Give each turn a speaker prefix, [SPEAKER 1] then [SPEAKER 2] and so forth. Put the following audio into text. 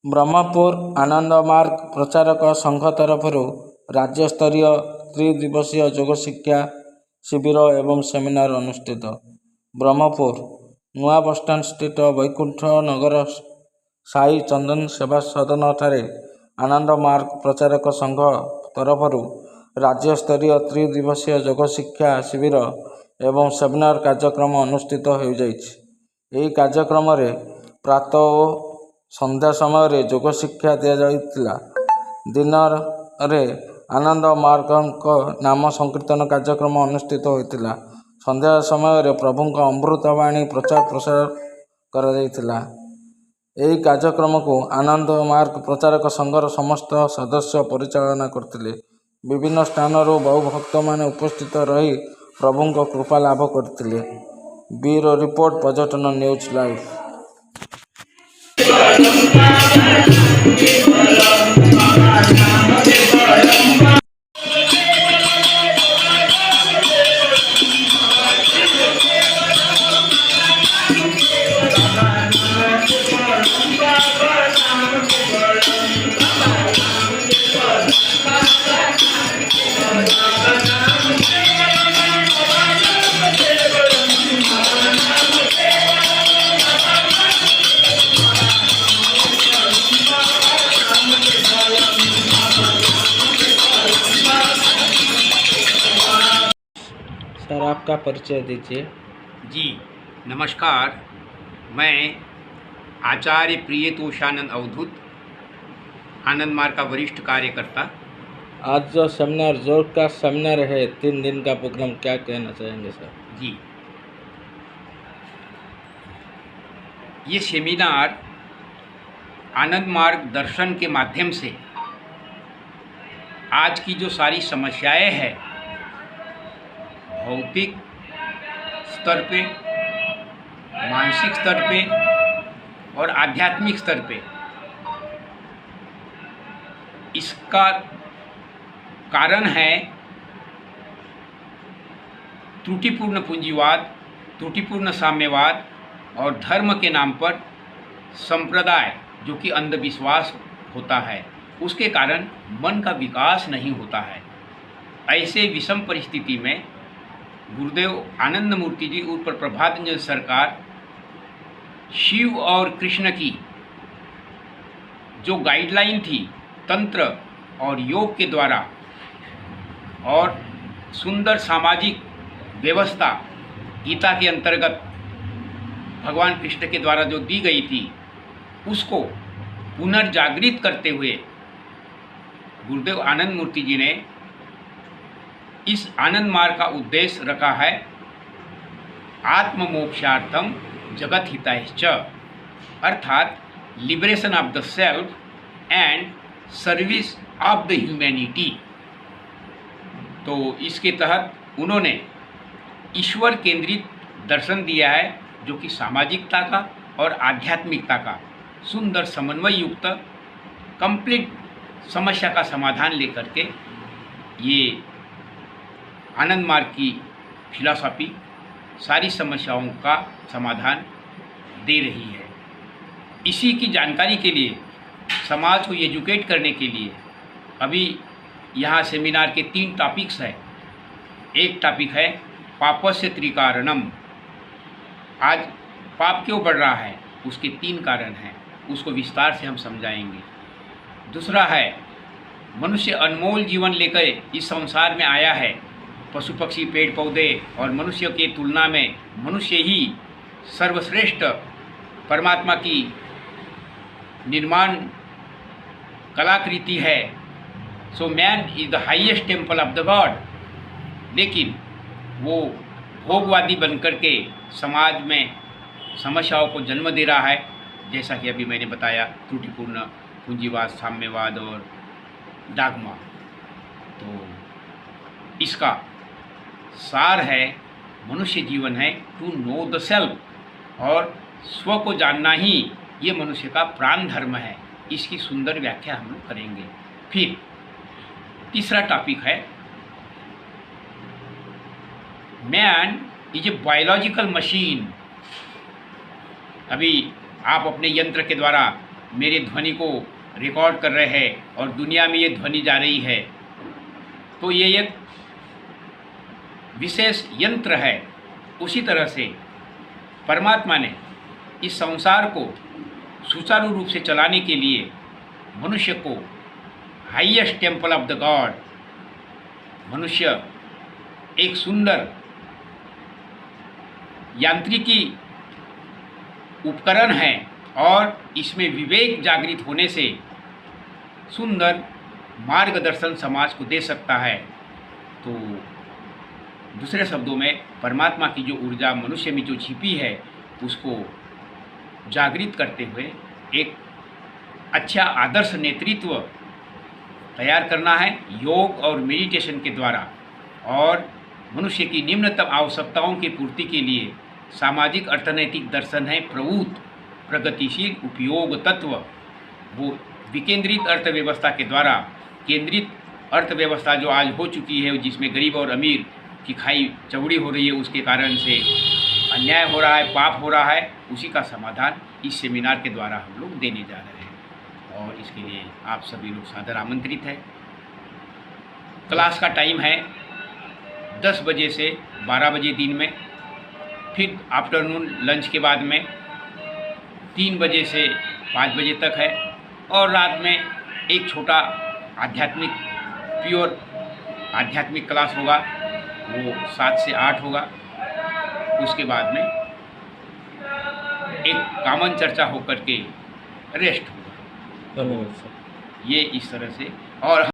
[SPEAKER 1] ବ୍ରହ୍ମପୁର ଆନନ୍ଦମାର୍ଗ ପ୍ରଚାରକ ସଂଘ ତରଫରୁ ରାଜ୍ୟସ୍ତରୀୟ ତ୍ରିଦିବସୀୟ ଯୋଗ ଶିକ୍ଷା ଶିବିର ଏବଂ ସେମିନାର ଅନୁଷ୍ଠିତ। ବ୍ରହ୍ମପୁର ନୂଆ ବସଷ୍ଟାଣ୍ଡ ସ୍ଥିତ ବୈକୁଣ୍ଠ ନଗର ସାଇ ଚନ୍ଦନ ସେବା ସଦନ ଠାରେ ଆନନ୍ଦମାର୍ଗ ପ୍ରଚାରକ ସଂଘ ତରଫରୁ ରାଜ୍ୟସ୍ତରୀୟ ତ୍ରିଦିବସୀୟ ଯୋଗ ଶିକ୍ଷା ଶିବିର ଏବଂ ସେମିନାର କାର୍ଯ୍ୟକ୍ରମ ଅନୁଷ୍ଠିତ ହୋଇଯାଇଛି। ଏହି କାର୍ଯ୍ୟକ୍ରମରେ ପ୍ରାତଃ ଓ ସନ୍ଧ୍ୟା ସମୟରେ ଯୋଗ ଶିକ୍ଷା ଦିଆଯାଇଥିଲା। ଦିନରେ ଆନନ୍ଦ ମାର୍ଗଙ୍କ ନାମ ସଂକୀର୍ତ୍ତନ କାର୍ଯ୍ୟକ୍ରମ ଅନୁଷ୍ଠିତ ହୋଇଥିଲା। ସନ୍ଧ୍ୟା ସମୟରେ ପ୍ରଭୁଙ୍କ ଅମୃତ ବାଣୀ ପ୍ରଚାର ପ୍ରସାର କରାଯାଇଥିଲା। ଏହି କାର୍ଯ୍ୟକ୍ରମକୁ ଆନନ୍ଦ ମାର୍ଗ ପ୍ରଚାରକ ସଂଘର ସମସ୍ତ ସଦସ୍ୟ ପରିଚାଳନା କରିଥିଲେ। ବିଭିନ୍ନ ସ୍ଥାନରୁ ବହୁ ଭକ୍ତମାନେ ଉପସ୍ଥିତ ରହି ପ୍ରଭୁଙ୍କ କୃପା ଲାଭ କରିଥିଲେ। ବ୍ୟୁରୋ ରିପୋର୍ଟ, ପର୍ଯ୍ୟଟନ ନ୍ୟୁଜ୍ ଲାଇଭ୍। सर, आपका परिचय दीजिए।
[SPEAKER 2] जी नमस्कार, मैं आचार्य प्रियतोषानंद अवधूत, आनंद मार्ग का वरिष्ठ कार्यकर्ता।
[SPEAKER 1] आज जो सेमिनार जोर का सेमिनार है, 3 दिन का प्रोग्राम, क्या कहना चाहेंगे सर?
[SPEAKER 2] जी, ये सेमिनार आनंद मार्ग दर्शन के माध्यम से आज की जो सारी समस्याएं हैं, भौतिक स्तर पे, मानसिक स्तर पे और आध्यात्मिक स्तर पे, इसका कारण है त्रुटिपूर्ण पूंजीवाद, त्रुटिपूर्ण साम्यवाद और धर्म के नाम पर संप्रदाय, जो कि अंधविश्वास होता है, उसके कारण मन का विकास नहीं होता है। ऐसे विषम परिस्थिति में गुरुदेव आनंद मूर्ति जी उर्फ प्रभातंजन सरकार शिव और कृष्ण की जो गाइडलाइन थी तंत्र और योग के द्वारा और सुंदर सामाजिक व्यवस्था गीता के अंतर्गत भगवान कृष्ण के द्वारा जो दी गई थी, उसको पुनर्जागृत करते हुए गुरुदेव आनंद मूर्ति जी ने इस आनंद मार्ग का उद्देश्य रखा है आत्ममोक्षार्थम जगत हितायश्च, अर्थात liberation of the self and service of the humanity. तो इसके तहत उन्होंने ईश्वर केंद्रित दर्शन दिया है, जो कि सामाजिकता का और आध्यात्मिकता का सुंदर समन्वय युक्त कंप्लीट समस्या का समाधान लेकर के ये आनंद मार्ग की फिलॉसफी सारी समस्याओं का समाधान दे रही है। इसी की जानकारी के लिए, समाज को एजुकेट करने के लिए अभी यहाँ सेमिनार के 3 टॉपिक्स हैं। एक टॉपिक है पापस्य त्रिकारणम, आज पाप क्यों बढ़ रहा है, उसके 3 कारण हैं, उसको विस्तार से हम समझाएंगे। दूसरा है मनुष्य अनमोल जीवन लेकर इस संसार में आया है। पशु पक्षी पेड़ पौधे और मनुष्य के तुलना में मनुष्य ही सर्वश्रेष्ठ परमात्मा की निर्माण कलाकृति है। So man is the highest temple of the God. लेकिन वो भोगवादी बनकर के समाज में समस्याओं को जन्म दे रहा है, जैसा कि अभी मैंने बताया, त्रुटिपूर्ण पूंजीवाद, साम्यवाद और डागमा। तो इसका सार है, मनुष्य जीवन है टू नो द सेल्फ, और स्व को जानना ही ये मनुष्य का प्राण धर्म है। इसकी सुंदर व्याख्या हम लोग करेंगे। फिर तीसरा टॉपिक है man is a biological machine. अभी आप अपने यंत्र के द्वारा मेरे ध्वनि को रिकॉर्ड कर रहे हैं और दुनिया में ये ध्वनि जा रही है, तो ये एक विशेष यंत्र है। उसी तरह से परमात्मा ने इस संसार को सुचारू रूप से चलाने के लिए मनुष्य को highest temple of the God, मनुष्य एक सुंदर यांत्रिकी उपकरण है और इसमें विवेक जागृत होने से सुंदर मार्गदर्शन समाज को दे सकता है। तो दूसरे शब्दों में परमात्मा की जो ऊर्जा मनुष्य में जो छिपी है उसको जागृत करते हुए एक अच्छा आदर्श नेतृत्व तैयार करना है योग और मेडिटेशन के द्वारा, और मनुष्य की निम्नतम आवश्यकताओं की पूर्ति के लिए सामाजिक अर्थनैतिक दर्शन है प्रभुत्व, प्रगतिशील उपयोग तत्व। वो विकेंद्रित अर्थव्यवस्था के द्वारा केंद्रित अर्थव्यवस्था जो आज हो चुकी है, जिसमें गरीब और अमीर की खाई चौड़ी हो रही है, उसके कारण से अन्याय हो रहा है, पाप हो रहा है, उसी का समाधान इस सेमिनार के द्वारा हम लोग देने जा रहे हैं। और इसके लिए आप सभी लोग सादर आमंत्रित हैं। क्लास का टाइम है 10 बजे से 12 बजे दिन में, फिर आफ्टरनून लंच के बाद में 3 बजे से 5 बजे तक है, और रात में एक छोटा आध्यात्मिक प्योर आध्यात्मिक क्लास होगा, वो 7 से 8 होगा। उसके बाद में एक कॉमन चर्चा होकर के रेस्ट होगा।
[SPEAKER 1] धन्यवाद सर।
[SPEAKER 2] ये इस तरह से। और